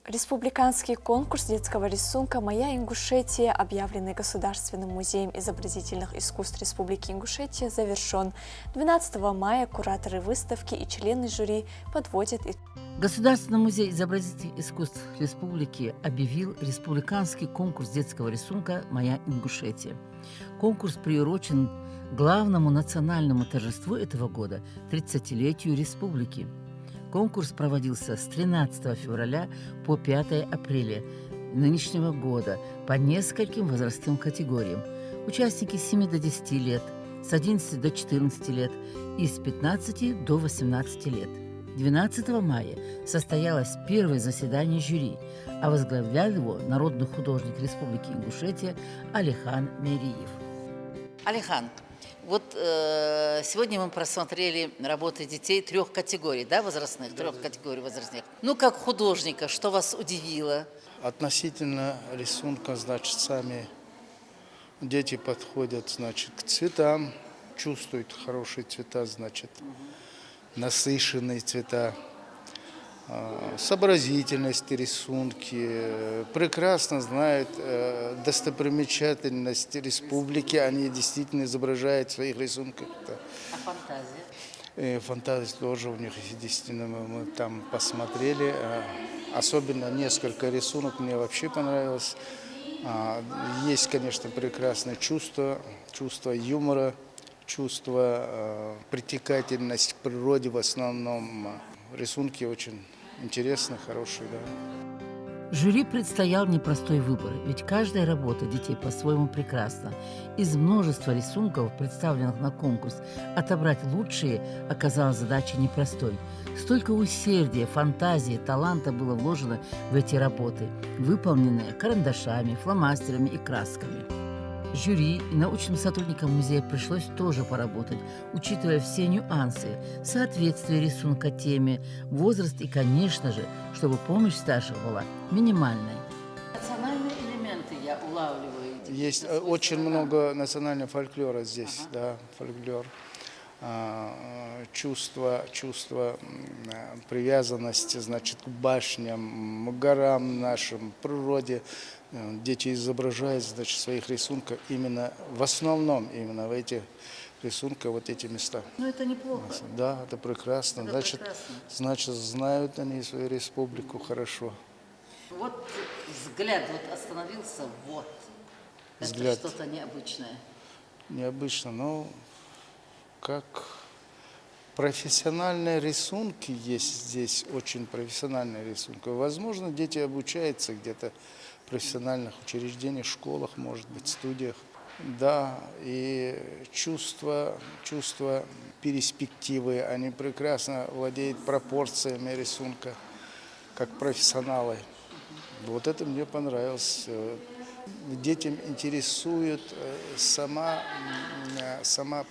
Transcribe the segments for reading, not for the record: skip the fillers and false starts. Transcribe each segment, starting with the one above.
Республиканский конкурс детского рисунка «Моя Ингушетия», объявленный Государственным музеем изобразительных искусств Республики Ингушетия, завершен. 12 мая кураторы выставки и члены жюри подводят итоги. Государственный музей изобразительных искусств Республики объявил республиканский конкурс детского рисунка «Моя Ингушетия». Конкурс приурочен главному национальному торжеству этого года – 30-летию республики. Конкурс проводился с 13 февраля по 5 апреля нынешнего года по нескольким возрастным категориям. Участники с 7 до 10 лет, с 11 до 14 лет и с 15 до 18 лет. 12 мая состоялось первое заседание жюри, а возглавлял его народный художник Республики Ингушетия Алихан Мериев. Алихан, вот сегодня мы просмотрели работы детей 3 категорий, да, возрастных, 3 категорий возрастных. Ну, как художника, что вас удивило? Относительно рисунка, значит, сами дети подходят, значит, к цветам, чувствуют хорошие цвета, значит, насыщенные цвета, сообразительность рисунки, прекрасно знают достопримечательность республики, они действительно изображают в своих рисунках. А фантазия? Фантазия тоже у них действительно, мы там посмотрели, особенно несколько рисунок мне вообще понравилось. Есть, конечно, прекрасное чувство юмора, чувство притекательности к природе в основном. Рисунки очень интересные, хорошие, да. Жюри предстоял непростой выбор, ведь каждая работа детей по-своему прекрасна. Из множества рисунков, представленных на конкурс, отобрать лучшие оказалась задачей непростой. Столько усердия, фантазии, таланта было вложено в эти работы, выполненные карандашами, фломастерами и красками. Жюри и научным сотрудникам музея пришлось тоже поработать, учитывая все нюансы, соответствие рисунка теме, возраст и, конечно же, чтобы помощь старших была минимальной. Национальные элементы я улавливаю. Есть очень много национального фольклора здесь, да, фольклор. Чувство привязанности, значит, к башням, к горам нашим, природе. Дети изображают, значит, в своих рисунках именно, в основном, именно в этих рисунках вот эти места. Ну, это неплохо. Да, это прекрасно. Значит, знают они свою республику хорошо. Вот взгляд вот остановился, вот. Взгляд. Это что-то необычное. Необычно, но как профессиональные рисунки есть здесь, очень профессиональные рисунки. Возможно, дети обучаются где-то в профессиональных учреждениях, школах, может быть, студиях. Да, и чувство перспективы, они прекрасно владеют пропорциями рисунка, как профессионалы. Вот это мне понравилось. Детям интересует сама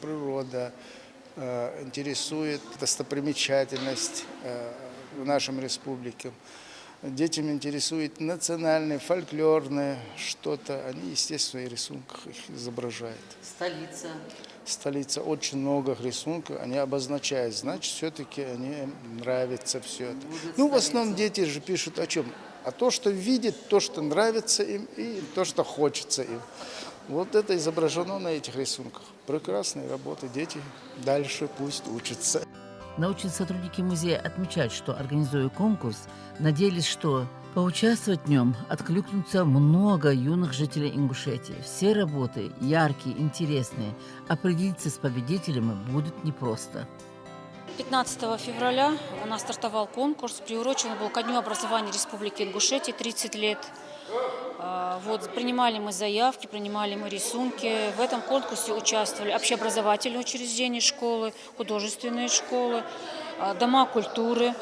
природа, интересует достопримечательность в нашем республике. Детям интересует национальное, фольклорное что-то. Они, естественно, в своих рисунках их изображают. Столица. Очень много рисунков, они обозначают. Значит, все-таки они нравится все это. Ну, в основном дети же пишут о чем? А то, что видят, то, что нравится им, и то, что хочется им. Вот это изображено на этих рисунках. Прекрасные работы, дети дальше пусть учатся. Научные сотрудники музея отмечают, что, организуя конкурс, надеялись, что поучаствовать в нем откликнутся много юных жителей Ингушетии. Все работы яркие, интересные. Определиться с победителями будет непросто. 15 февраля у нас стартовал конкурс, приурочен был ко Дню образования Республики Ингушетия, 30 лет. Вот, принимали мы заявки, принимали мы рисунки. В этом конкурсе участвовали общеобразовательные учреждения, школы, художественные школы, дома культуры,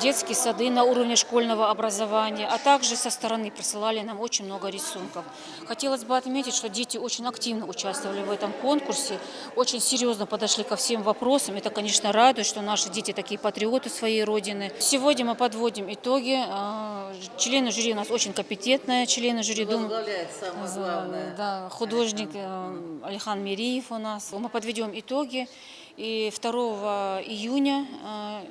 детские сады на уровне школьного образования, а также со стороны присылали нам очень много рисунков. Хотелось бы отметить, что дети очень активно участвовали в этом конкурсе, очень серьезно подошли ко всем вопросам. Это, конечно, радует, что наши дети такие патриоты своей родины. Сегодня мы подводим итоги. Члены жюри у нас очень компетентные, члены жюри. Возглавляет самое главное. Да, художник Алихан Мериев у нас. Мы подведем итоги И 2 июня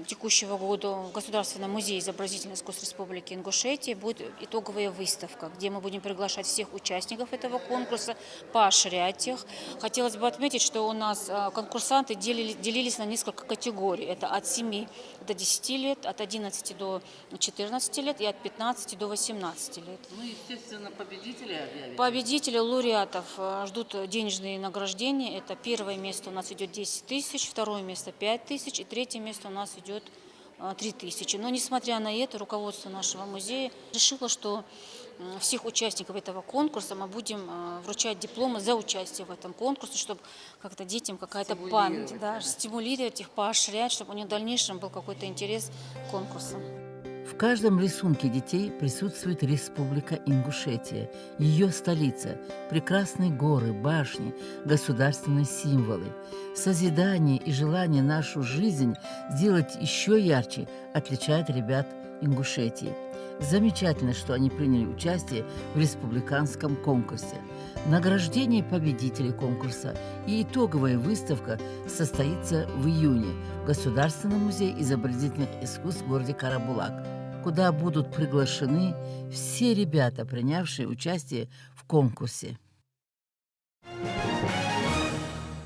текущего года в Государственном музее изобразительных искусств Республики Ингушетия будет итоговая выставка, где мы будем приглашать всех участников этого конкурса, поощрять их. Хотелось бы отметить, что у нас конкурсанты делились на несколько категорий. Это от 7 до 10 лет, от 11 до 14 лет и от 15 до 18 лет. Ну, естественно, победители объявили. Победители, лауреатов ждут денежные награждения. Это первое место у нас идет 10 тысяч, второе место 5 тысяч и третье место у нас идет 3 тысячи. Но несмотря на это, руководство нашего музея решило, что всех участников этого конкурса мы будем вручать дипломы за участие в этом конкурсе, чтобы как-то детям какая-то память, да, стимулировать их, поощрять, чтобы у них в дальнейшем был какой-то интерес к конкурсам. В каждом рисунке детей присутствует Республика Ингушетия, ее столица, прекрасные горы, башни, государственные символы. Созидание и желание нашу жизнь сделать еще ярче отличает ребят Ингушетии. Замечательно, что они приняли участие в республиканском конкурсе. Награждение победителей конкурса и итоговая выставка состоится в июне в Государственном музее изобразительных искусств в городе Карабулак, куда будут приглашены все ребята, принявшие участие в конкурсе.